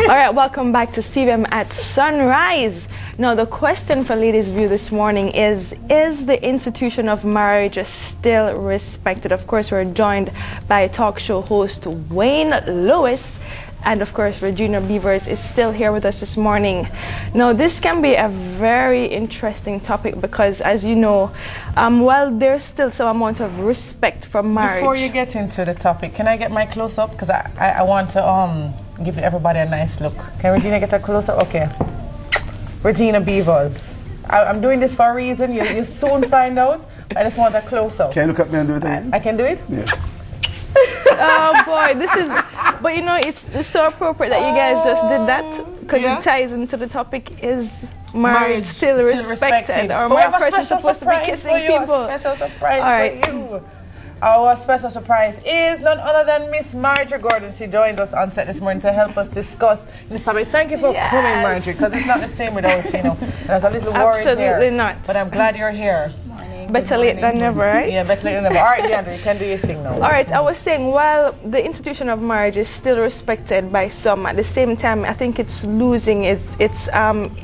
All right, welcome back to CVM at Sunrise. Now, the question for Ladies View this morning is the institution of marriage still respected? Of course, we're joined by talk show host Wayne Lewis. And of course, Regina Beavers is still here with us this morning. Now, this can be a very interesting topic because, as you know, there's still some amount of respect for marriage. Before you get into the topic, can I get my close-up? Because I want to give everybody a nice look. Can Regina get a close-up? Okay. Regina Beavers. I'm doing this for a reason. You soon find out. I just want a close-up. Can you look at me and do it again? I can do it? Yeah. Oh boy, this is, but you know, it's so appropriate that you guys just did that because it ties into the topic: is marriage still respected, or my person supposed to be kissing people? A special surprise for you. Our special surprise is none other than Miss Marjorie Gordon. She joined us on set this morning to help us discuss this topic. Thank you for coming, Marjorie, because it's not the same without you, know. There's a little worry here. Absolutely not. But I'm glad you're here. Better late than never, right? Yeah, better late than never. All right, Leandra, you can do your thing now. All right, I was saying, while the institution of marriage is still respected by some, at the same time, I think it's losing its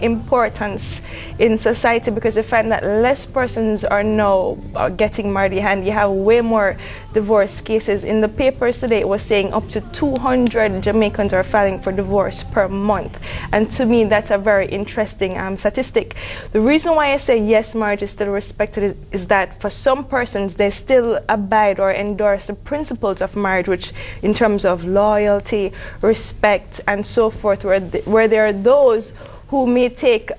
importance in society because you find that less persons are now getting married, and you have way more divorce cases. In the papers today, it was saying up to 200 Jamaicans are filing for divorce per month. And to me, that's a very interesting statistic. The reason why I say yes, marriage is still respected is that for some persons, they still abide or endorse the principles of marriage, which in terms of loyalty, respect, and so forth, where there are those who may take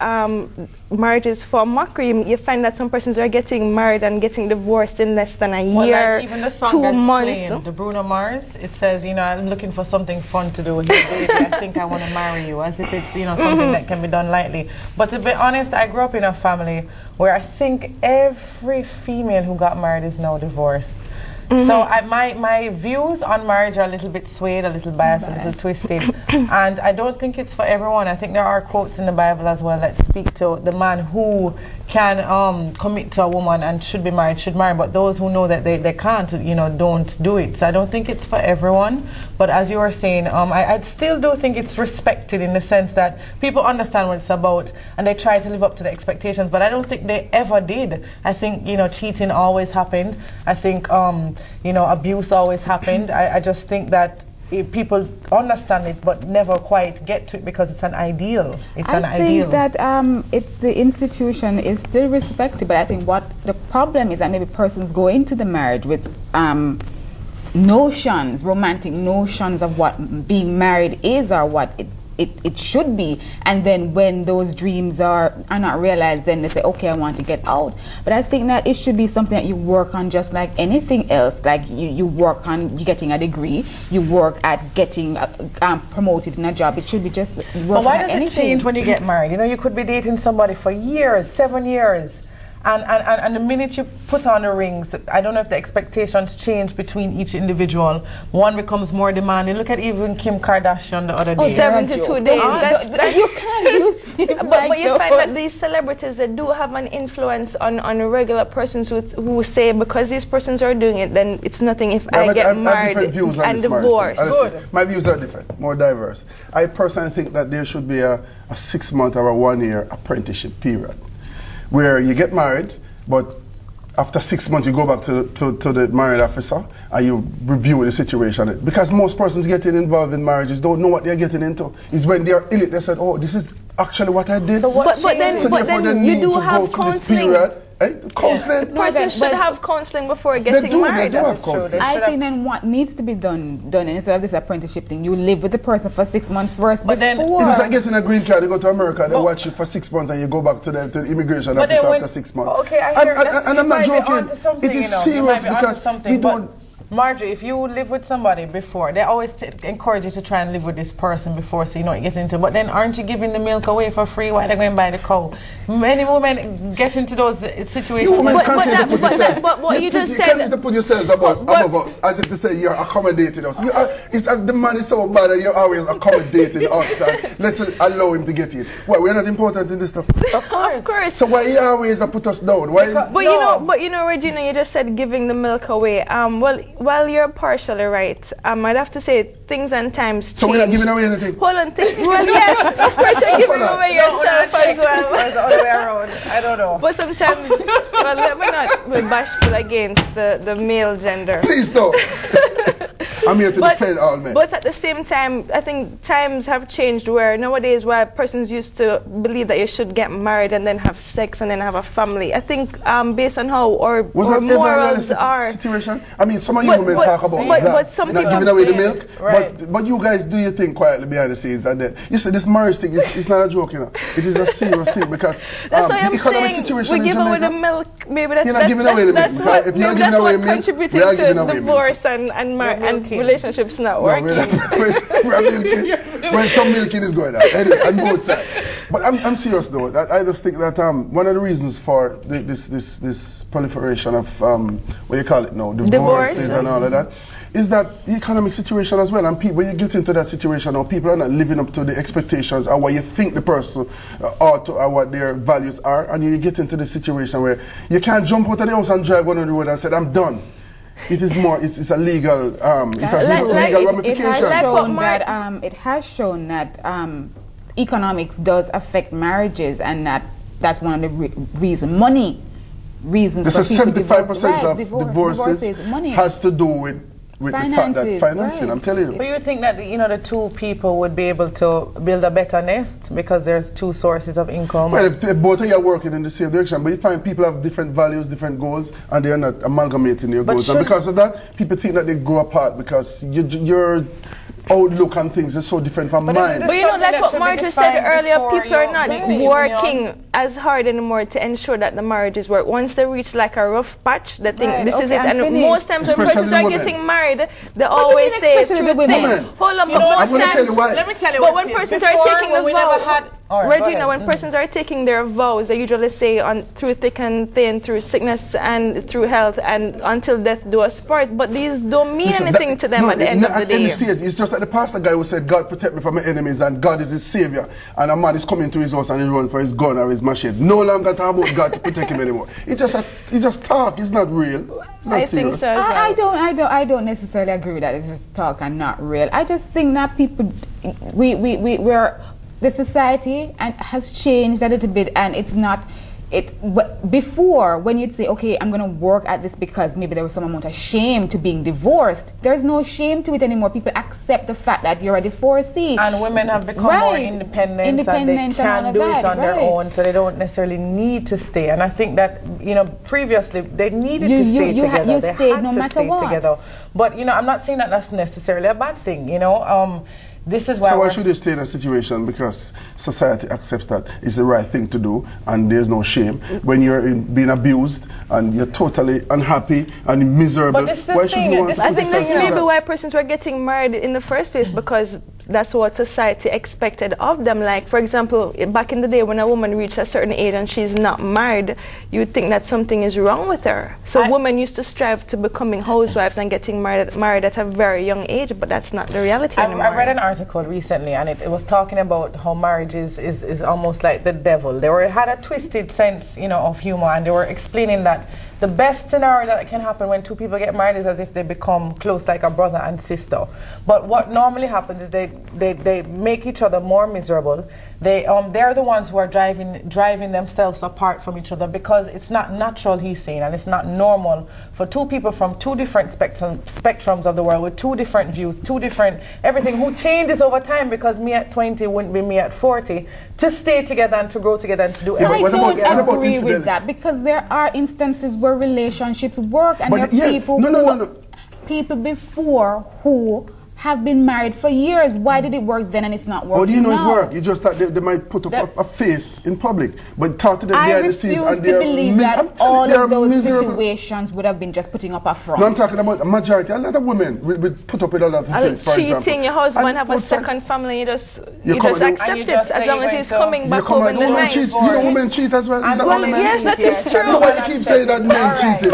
marriages for mockery. You find that some persons are getting married and getting divorced in less than a year, like even the song 2 that's months. Playing, the Bruno Mars, it says, you know, I'm looking for something fun to do with you, baby. I think I want to marry you, as if it's, you know, something that can be done lightly. But to be honest, I grew up in a family where I think every female who got married is now divorced. So my views on marriage are a little bit swayed, a little biased, a little twisted. And I don't think it's for everyone. I think there are quotes in the Bible as well that speak to the man who can commit to a woman and should be married, should marry. But those who know that they can't, you know, don't do it. So I don't think it's for everyone. But as you were saying, I still do think it's respected in the sense that people understand what it's about and they try to live up to the expectations. But I don't think they ever did. I think, you know, cheating always happened. I think, you know, abuse always happened. I just think that people understand it but never quite get to it because it's an ideal. I think that the institution is still respected, but I think what the problem is that maybe persons go into the marriage with notions, romantic notions of what being married is or what it should be, and then when those dreams are not realized, then they say, okay, I want to get out. But I think that it should be something that you work on just like anything else. Like you work on getting a degree, you work at getting promoted in a job. It should be just working. But why at does anything. it change when you get married? You know, you could be dating somebody for years, 7 years. And the minute you put on the rings, I don't know if the expectations change between each individual. One becomes more demanding. Look at even Kim Kardashian the other day. 72 days. That's you can't use me. but you find that these celebrities, they do have an influence on regular persons who say because these persons are doing it, then it's nothing if I get married and divorced. My views are different, more diverse. I personally think that there should be a 6 month or a 1 year apprenticeship period, where you get married, but after 6 months you go back to the married officer and you review the situation. Because most persons getting involved in marriages don't know what they're getting into. It's when they're in it, they said, oh, this is actually what I did. So but then you do have counseling. Counseling. Persons should have counseling before getting married. They do have counseling. I think then what needs to be done instead of this apprenticeship thing, you live with the person for 6 months first. But then it is like getting a green card. You go to America, they watch you for 6 months, and you go back to the immigration office after 6 months. Okay, I hear and I'm not joking. It is serious because we don't. Marjorie, if you live with somebody before, they always encourage you to try and live with this person before so you know what you get into. But then aren't you giving the milk away for free while they're going to buy the cow? Many women get into those situations. You women continue but what you just said... You put yourselves above us as if to say you're accommodating us. The man is so bad that you're always accommodating us and let's allow him to get in. Well, we're not important in this stuff. Of course. So why you always put us down? Why? But you know, Regina, you just said giving the milk away. Well, you're partially right. I'd have to say things and times change. So we're not giving away anything? Hold on. Well, yes, of course you're giving away yourself as well. Or the other way around. I don't know. But sometimes, well, let me not be bashful against the male gender. Please don't. I'm here to defend all men. But at the same time, I think times have changed where nowadays where persons used to believe that you should get married and then have sex and then have a family. I think based on how our Was that ever a morals realistic are. situation? I mean, some of you women talk about that. But something not giving I'm away the saying, milk. right. But you guys do your thing quietly behind the scenes. And then, you see, this marriage thing is not a joke, you know. It is a serious thing because That's why the I'm economic saying situation we in give away Jamaica. the milk. Maybe that's You're not giving away the milk. Because if you're giving away milk, contributing we are giving to away milk. divorce and relationships not No, working. we're milking when some milking is going on. Anyway, on both sides. But I'm serious though. That I just think that one of the reasons for this proliferation of what you call it now, divorces and all of that, is that the economic situation as well. And people, when you get into that situation, now people are not living up to the expectations or what you think the person ought to, or what their values are, and you get into the situation where you can't jump out of the house and drive on the road and say, "I'm done." It is more. It's a legal. It has legal ramifications. It has shown that economics does affect marriages, and that's one of the reasons. This is for people 75% of divorces money. has to do with the fact that financing. Right. I'm telling you. But you think that the two people would be able to build a better nest because there's two sources of income? Well, if both of you are working in the same direction, but you find people have different values, different goals, and they are not amalgamating their goals. And because of that, people think that they go apart because your outlook on things is so different from mine. But you know, like what Marjorie said earlier, people are not working as hard anymore to ensure that the marriages work. Once they reach like a rough patch, they think this is it. And most times when persons are getting married, they always say through things. Hold on, but most times, let me tell you but when persons are taking the vow, Regina, when Mm-hmm. persons are taking their vows, they usually say through thick and thin, through sickness and through health, and until death do us part. But these don't mean anything to them at the end of the day. Stage, it's just like the pastor guy who said, "God protect me from my enemies," and God is his savior. And a man is coming to his house and he run for his gun or his machete. No longer talk about God to protect him anymore. He just talk. It's not real. It's not I serious. think so as well. I don't necessarily agree with that. It's just talk and not real. I just think that people, we're the society and has changed a little bit, and it's not. Before, when you'd say, okay, I'm going to work at this because maybe there was some amount of shame to being divorced, there's no shame to it anymore. People accept the fact that you're a divorcee. And women have become more independent and they can do it on their own, so they don't necessarily need to stay. And I think that, previously they needed to stay together. You they stayed had no to matter stay what. together. But, I'm not saying that that's necessarily a bad thing, This is why. So why should you stay in a situation? Because society accepts that it's the right thing to do, and there's no shame when you're being abused and you're totally unhappy and miserable. But this is the why should you want to I think that's maybe that? why persons were getting married in the first place, because that's what society expected of them. Like, for example, back in the day when a woman reached a certain age and she's not married, you would think that something is wrong with her. So women used to strive to becoming housewives and getting married at a very young age, but that's not the reality anymore. I read an article recently, and it was talking about how marriage is almost like the devil. They had a twisted sense, of humor, and they were explaining that the best scenario that can happen when two people get married is as if they become close like a brother and sister. But what normally happens is they make each other more miserable. They're the ones who are driving themselves apart from each other because it's not natural, he's saying, and it's not normal for two people from two different spectrums of the world with two different views, two different everything, who changes over time, because me at 20 wouldn't be me at 40, to stay together and to grow together and to do everything. I don't agree with that, because there are instances where relationships work, and there are people before who have been married for years. Why did it work then and it's not working? How do you know now? it worked? You just thought they might put up a face in public, but talk to them behind the scenes, and I refuse to believe that all of those miserable situations would have been just putting up a front. No, I'm talking about a majority. A lot of women will put up with a lot of things, for example. Cheating, your husband have a second family, you just accept it as long as he's coming back home in the night. Women cheat as well? Is that all men? Yes, that is true. So why you keep saying that men cheated?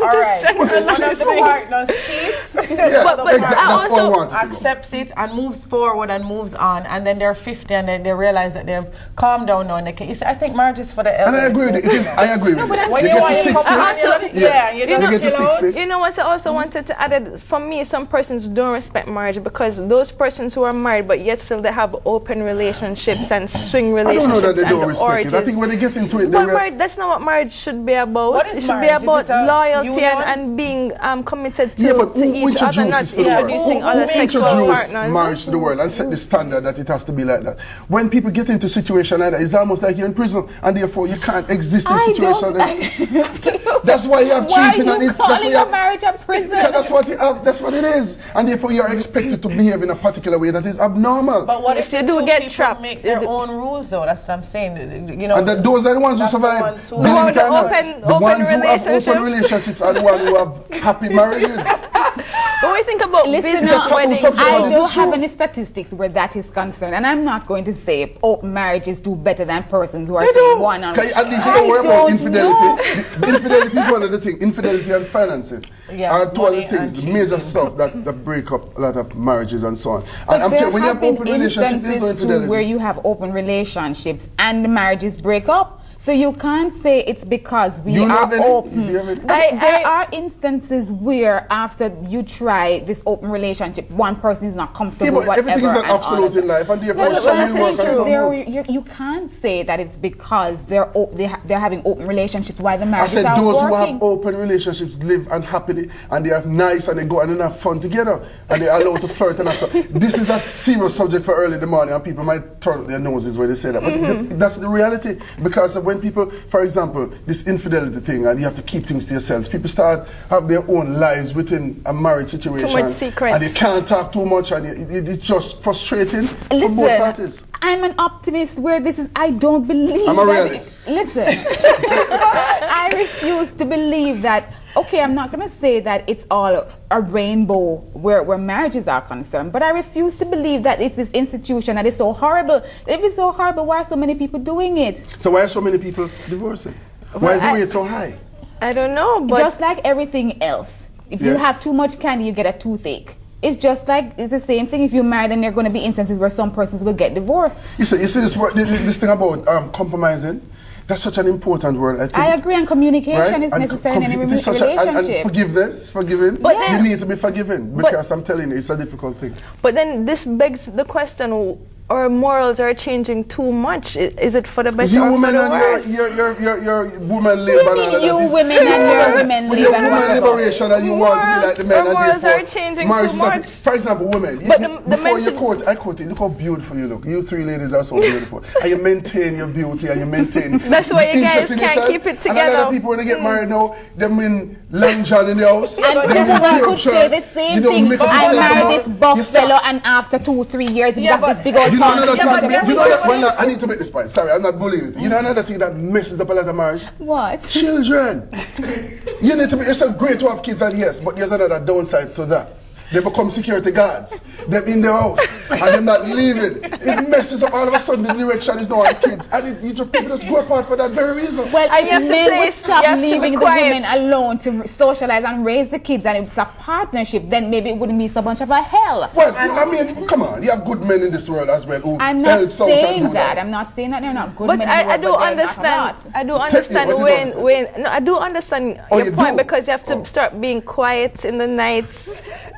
All right. Just And one of the partners cheats. Yeah, But exactly. That's all I also wanted to go. Accepts it and moves forward and moves on, and then they're 50 and then they realize that they've calmed down now and they can. You see, I think marriage is for the And elderly. I agree with it. It is, I agree with it. When You you get want to to 60. come on, Yes. you You just get to chill out. 60. You know what I also wanted to add? It, for me, some persons don't respect marriage because those persons who are married but yet still they have open relationships and swing I don't relationships know that they and don't respect orgies. it. I think when they get into it, they But realize. marriage, that's not what marriage should be about. What is It should marriage? be Is about it a loyalty union? and being committed to, Yeah, but to who each other, not introduces to the world? introducing Who other sexual Introduce partners. marriage to the world and set the standard that it has to be like that. When people get into situation like that, it's almost like you're in prison, and therefore you can't exist in situations. That's why you have Why cheating are and you that's why calling you a have. marriage a prison? That's what you have, that's what it is, and therefore you are expected to behave in a particular way that is abnormal. But what Yes, if you the do two get people trapped. make You their do- own rules, though? That's what I'm saying. You know, And those are the ones who that's the survive. ones who- Believe Who it have or not. open- The open ones who have open relationships. relationships are the ones who have happy marriages. When we think about Listen, business now, weddings, subject. I This don't is have true. any statistics where that is concerned, and I'm not going to say open marriages do better than persons who are They saying do. one on. Can you at least you I don't worry about don't infidelity. The infidelity is one of the things. Infidelity and financing Yeah, are two of the money things, and the major cheating. stuff that break up a lot of marriages and so on. But And I'm there telling you, when you have been open relationships, there's no instances too where infidelity. you have open relationships and the marriages break up. So you can't say it's because we You are have any? open. Do you have any? But there are instances where after you try this open relationship, one person is not comfortable Yeah, with but whatever. everything is not and all absolute of that. in life, and therefore That's some what will I'm work and saying. some There, won't. you can't say that it's because they're having open relationships while the I marriages said are those who working. have open relationships live unhappily, and they are nice, and they go and they have fun together, and they are allowed to flirt and so. This is a serious subject for early in the morning, and people might turn up their noses when they say that. But that's the reality, because when people, for example, this infidelity thing, and you have to keep things to yourselves, people start have their own lives within a marriage situation. much secrets. And you can't talk too much, and it's just frustrating for both Listen, parties. I'm an optimist where this is, I don't believe I'm a that realist. Listen, I refuse to believe that, okay, I'm not going to say that it's all a rainbow where marriages are concerned, but I refuse to believe that it's this institution that is so horrible. If it's so horrible, why are so many people doing it? So why are so many people divorcing? Why is the rate so high? I don't know, but Just like everything else. If you Yes. have too much candy, you get a toothache. It's just like, it's the same thing if you're married, and there are going to be instances where some persons will get divorced. You see this thing about compromising. That's such an important word. I think. I agree, and communication is And necessary in any it is such a- relationship. and forgiveness, forgiving. But you then- need to be forgiven, because I'm telling you, it's a difficult thing. But then this begs the question: our morals are changing too much. Is it for the better You or for women the and worse? your woman What live do and you all mean, of you that. women and your women With live your and woman whatever? liberation, and you want to be like the men, Our and morals therefore are changing marriage too is not- much. For example, women. But Before you mention- I quote it. Look how beautiful you look. You three ladies are so beautiful, and you maintain your beauty, and you maintain. That's why you interest guys in can't yourself. keep it And a lot together. of people when they get married now, them in long john in the house. And them people in could Europe say shirt. the same You don't thing. make up I yourself married about- this buff you stop. fellow, and after 2-3 years, he Yeah, got this but- big old You know punch. another Yeah, but thing. guess You know what? that. Well, I need to make this point. Sorry, I'm not bullying it. You know another thing that messes up a lot of marriage. What? Children. You need to be. It's great to have kids, and yes, but there's another downside to that. They become security guards. They're in the house and they're not leaving. It messes up. All of a sudden, the direction is now on kids, and people just go apart for that very reason. Well, And you have if to men would place- stop you have to be leaving the quiet. women alone to socialize and raise the kids, and it's a partnership, then maybe it wouldn't be so much of a hell. Well, I mean, come on. You have good men in this world as well who I'm not helps out and saying do that. I'm not saying that they're not good But men in the I world, do but they're understand. not a lot. I do What understand you don't when understand? no, I do understand Oh, your you point do? because you have to Oh. start being quiet in the nights.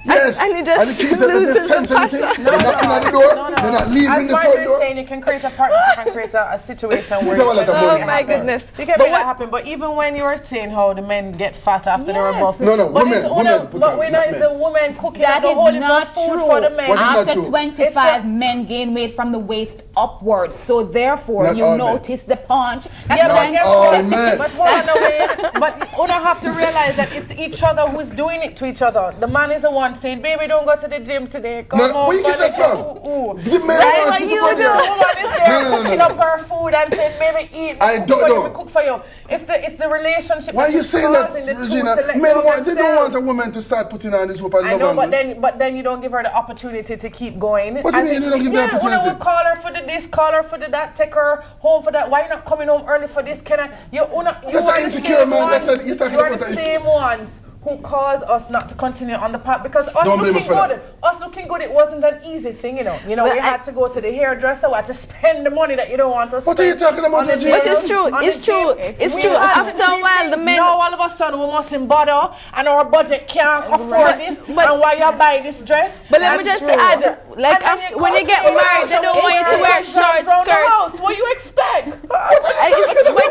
Yes, and, you just the kids, they loses sense the anything. passion. They're knocking at the door. They're not leaving As the front Marjorie is door. saying, you can create a partnership and create a situation where You don't you want can that Oh money. my goodness! You can But make that what- happen, but even when you were saying how the men get fat after they're Yes. above, No, but women, it's women una- put but on, when not it's men. a woman cooking That up the is whole not food true. for the men. What is not After true? 25, men gain weight from the waist upwards. So therefore, Not you all men. notice the punch. That's Yeah, what but I'm guess all what? men. But hold on a way. But you don't have to realize that it's each other who's doing it to each other. The man is the one saying, saying, baby, don't go to the gym today. Come No, on, where you get that from? Give me Right, a what chance you to come do? here. Woman is there No. cooking up her food and saying, baby, eat. I don't know. We cook for you. It's the relationship. Why are that you is saying that, causing the two Regina? to let Men go want, they don't themselves. want a woman to start putting on this hoop and I love know, and but then you don't give her the opportunity to keep going. What do you mean you don't give the opportunity? Will call her for the this, call her for the that, take her home for that. Why you not coming home early for this? Can I? You That's are an the insecure same man. ones- You're talking you are about the that. same ones who cause us not to continue on the path because us Don't blame looking us for good, that. us looking good, it wasn't an easy thing, you know. But We had to go to the hairdresser, we had to spend the money that you don't want to spend. What are you talking about, on the Regina? But nails, it's true. on It's the true. gym. It's We true. had After a while, the men. Now all of a sudden we mustn't bother and our budget can't afford this. But- and why you buy this dress? But let me That's just true. add, like And then after, when you get come married, they don't want you to wear short skirts. What you expect? But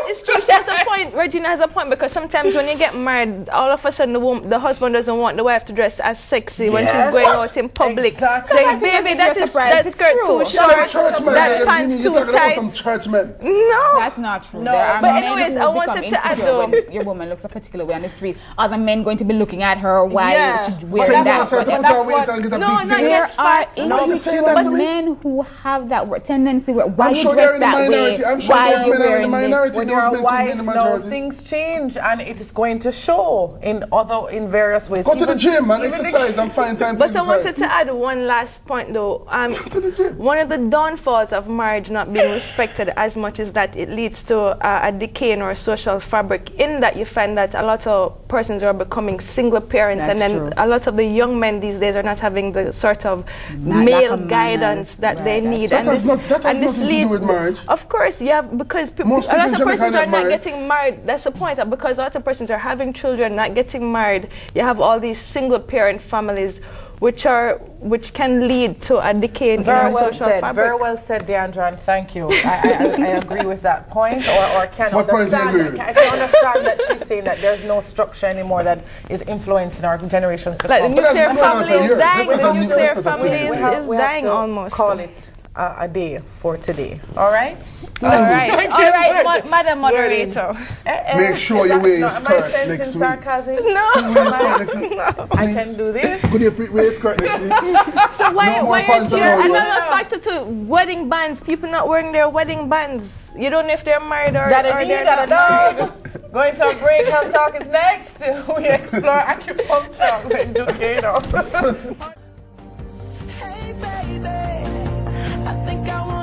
it's true. She has a point. Regina has a point because sometimes when you get married, all of a sudden the husband doesn't want the wife to dress as sexy when she's Yes. going out in public. Exactly. Saying, I think baby, that's that surprised. that It's skirt true. too Some short, church man, that pants you're too talking about tight. some churchmen. No. That's not true. No, There are but men anyways, who I wanted become to add insecure though. when your woman looks a particular way on the street. Are the men going to be looking at her while Yeah. she's So wearing you that? want to put whatever? her weight and get a No, big not face? yet. There are Why are you saying that insecure to me? men who have that tendency where why I'm you sure they're dress in the that minority. way, I'm sure why those you men are in the wearing minority. this. When Those you're a men could be in wife, the no, majority. things change and it is going to show in various ways. Go to the gym and even the- exercise and find time to But I wanted exercise. to add one last point though. To the gym. One of the downfalls of marriage not being respected as much is that it leads to a decay in our social fabric, in that you find that a lot of persons are becoming single parents, That's and then true. a lot of the young men these days are not having the sort of Lack male of guidance manners. that they Right, that's need. That has nothing to do with marriage. Of course, yeah, because Most a lot people of in Jamaica persons are are not not married. getting married. That's the point. Because a lot of persons are having children, not getting married. You have all these single parent families, which can lead to a decay in our Very well social said. fabric. Very well said, Deandra, and thank you. I agree with that point, or can What point do you understand. agree with? I can understand that she's saying that there's no structure anymore that is influencing our generations to Like the come. But that's nuclear been going on family for is years. dying. This is The a new- nuclear this is a family new- is We have dying to almost. call it a day for today. All right? All right, Madam Moderator. Make sure you wear your skirt next week. Sarcasm? No. You wear your skirt next week. I can do this. Could you wear your skirt next week? So why No more why is pants here around you. another factor to wedding bands? People not wearing their wedding bands. You don't know if they're married or That they're indeed, not that married. dog. Going to a break. Health Talk is next. We explore acupuncture with Ducado. Hey baby, I think I want